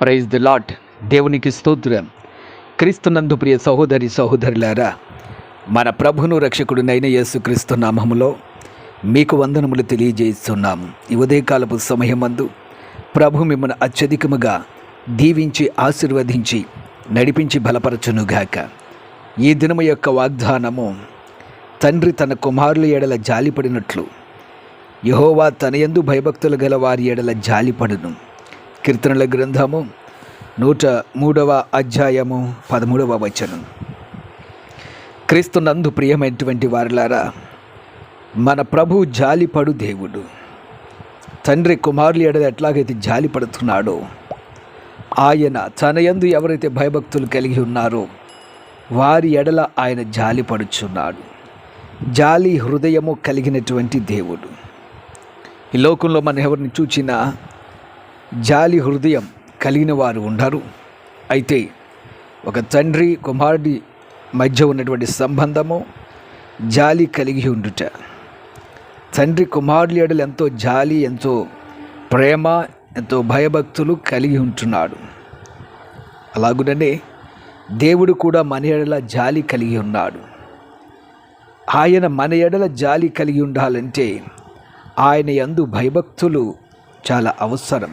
Praise the lord. దేవునికి స్తోత్రం. క్రీస్తునందు ప్రియ సహోదరి సహోదరులారా, మన ప్రభును రక్షకుడునైన యేసుక్రీస్తు నామములో మీకు వందనములు తెలియజేస్తున్నాము. ఈ ఉదయకాలపు సమయమందు ప్రభు మిమ్మల్ని అత్యధికముగా దీవించి ఆశీర్వదించి నడిపించి బలపరచునుగాక. ఈ దినము యొక్క వాగ్దానము, తండ్రి తన కుమారుల ఎడల జాలిపడినట్లు యెహోవా తన యందు భయభక్తులు గల వారి ఎడల జాలిపడును. కీర్తనల గ్రంథము 103వ అధ్యాయము 13వ వచనం. క్రీస్తునందు ప్రియమైనటువంటి వారులారా, మన ప్రభు జాలిపడు దేవుడు. తండ్రి కుమారుల ఎడల ఎట్లాగైతే జాలిపడుతున్నాడో, ఆయన తన యందు ఎవరైతే భయభక్తులు కలిగి ఉన్నారో వారి ఎడల ఆయన జాలిపడుచున్నాడు. జాలి హృదయము కలిగినటువంటి దేవుడు. ఈ లోకంలో మనం ఎవరిని చూచినా జాలి హృదయం కలిగిన వారు ఉండరు. అయితే ఒక తండ్రి కుమారుడి మధ్య ఉన్నటువంటి సంబంధము జాలి కలిగి ఉండుట. తండ్రి కుమారుల ఎడల ఎంతో జాలి, ఎంతో ప్రేమ, ఎంతో భయభక్తులు కలిగి ఉంటున్నాడు. అలాగుననే దేవుడు కూడా మన ఎడల జాలి కలిగి ఉన్నాడు. ఆయన మన ఎడల జాలి కలిగి ఉండాలంటే ఆయన యందు భయభక్తులు చాలా అవసరం.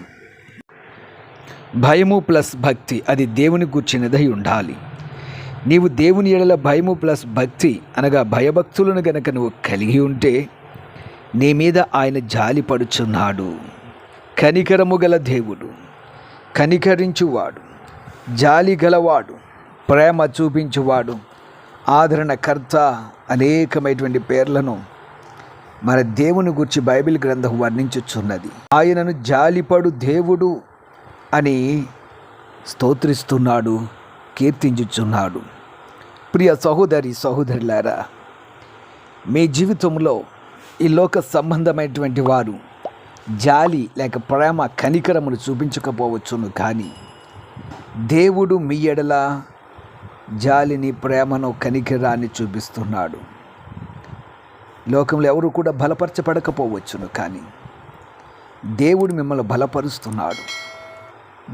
భయము ప్లస్ భక్తి, అది దేవుని గూర్చినదై ఉండాలి. నీవు దేవుని ఎడల భయము ప్లస్ భక్తి అనగా భయభక్తులను గనక నువ్వు కలిగి ఉంటే నీ మీద ఆయన జాలి పడుచున్నాడు. కనికరము గల దేవుడు, కనికరించువాడు, జాలి గలవాడు, ప్రేమ చూపించువాడు, ఆదరణకర్త, అనేకమైనటువంటి పేర్లను మన దేవుని గురించి బైబిల్ గ్రంథం వర్ణించుచున్నది. ఆయనను జాలిపడు దేవుడు అని స్తోత్రిస్తున్నాడు, కీర్తించుచున్నాడు. ప్రియ సహోదరి సహోదరులారా, మీ జీవితంలో ఈ లోక సంబంధమైనటువంటి వారు జాలి లేక ప్రేమ కనికరమును చూపించకపోవచ్చును, కానీ దేవుడు మీ ఎడల జాలిని, ప్రేమను, కనికరాన్ని చూపిస్తున్నాడు. లోకంలో ఎవరు కూడా బలపరచబడకపోవచ్చును, కానీ దేవుడు మిమ్మల్ని బలపరుస్తున్నాడు.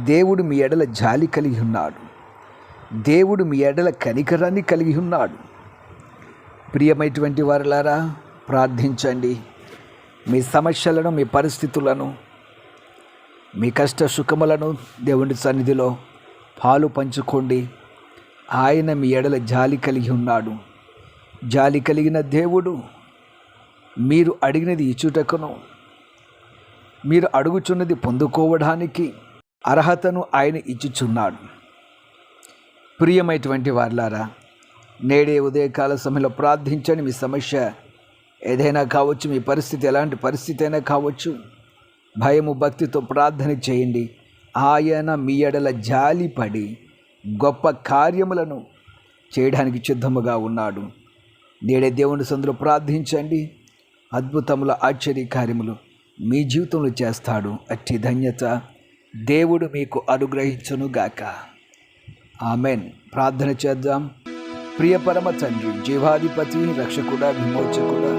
దేవుడు మీ ఎడల జాలి కలిగి ఉన్నాడు. దేవుడు మీ ఎడల కనికరాన్ని కలిగి ఉన్నాడు. ప్రియమైనటువంటి వారులారా, ప్రార్థించండి. మీ సమస్యలను, మీ పరిస్థితులను, మీ కష్ట సుఖములను దేవుని సన్నిధిలో పాలు పంచుకోండి. ఆయన మీ ఎడల జాలి కలిగి ఉన్నాడు. జాలి కలిగిన దేవుడు మీరు అడిగినది ఇచ్చుటకును, మీరు అడుగుచున్నది పొందుకోవడానికి అర్హతను ఆయన ఇచ్చుచున్నాడు. ప్రియమైనటువంటి వారులారా, నేడే ఉదయకాల సమయంలో ప్రార్థించండి. మీ సమస్య ఏదైనా కావచ్చు, మీ పరిస్థితి ఎలాంటి పరిస్థితి అయినా కావచ్చు, భయము భక్తితో ప్రార్థన చేయండి. ఆయన మీ ఎడల జాలిపడి గొప్ప కార్యములను చేయడానికి సిద్ధముగా ఉన్నాడు. నేడే దేవుని సందులో ప్రార్థించండి. అద్భుతముల ఆశ్చర్య కార్యములు మీ జీవితంలో చేస్తాడు. అట్టి ధన్యత దేవుడు మీకు అనుగ్రహించునుగాక. ఆమెన్. ప్రార్థన చేద్దాం. ప్రియ పరమ తండ్రి, జీవాధిపతి, రక్షకుడా, విమోచకుడా,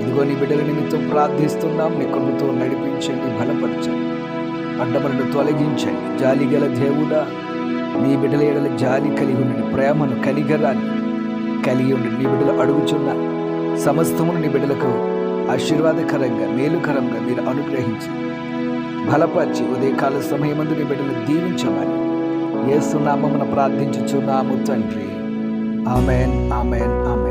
ఇదిగో నీ బిడ్డల నిమిత్తం ప్రార్థిస్తున్నాం. నీ కృపతో నడిపించండి, బలపరచండి, అడ్డములను తొలగించండి. జాలి గల దేవుడా, నీ బిడ్డల ఎడల జాలి కలిగి ఉండి, ప్రేమను, కనికరాన్ని కలిగి ఉండి, నీ బిడ్డలు అడుగుచున్న సమస్తమును నీ బిడ్డలకు ఆశీర్వాదకరంగా, మేలుకరంగా మీరు అనుగ్రహించి బలపరిచి ఉదయకాల సమయమందు నీ బిడ్డలు దీవించమని యేసు నామమున ప్రార్థించుచున్నాము తండ్రి. Amen, amen, amen.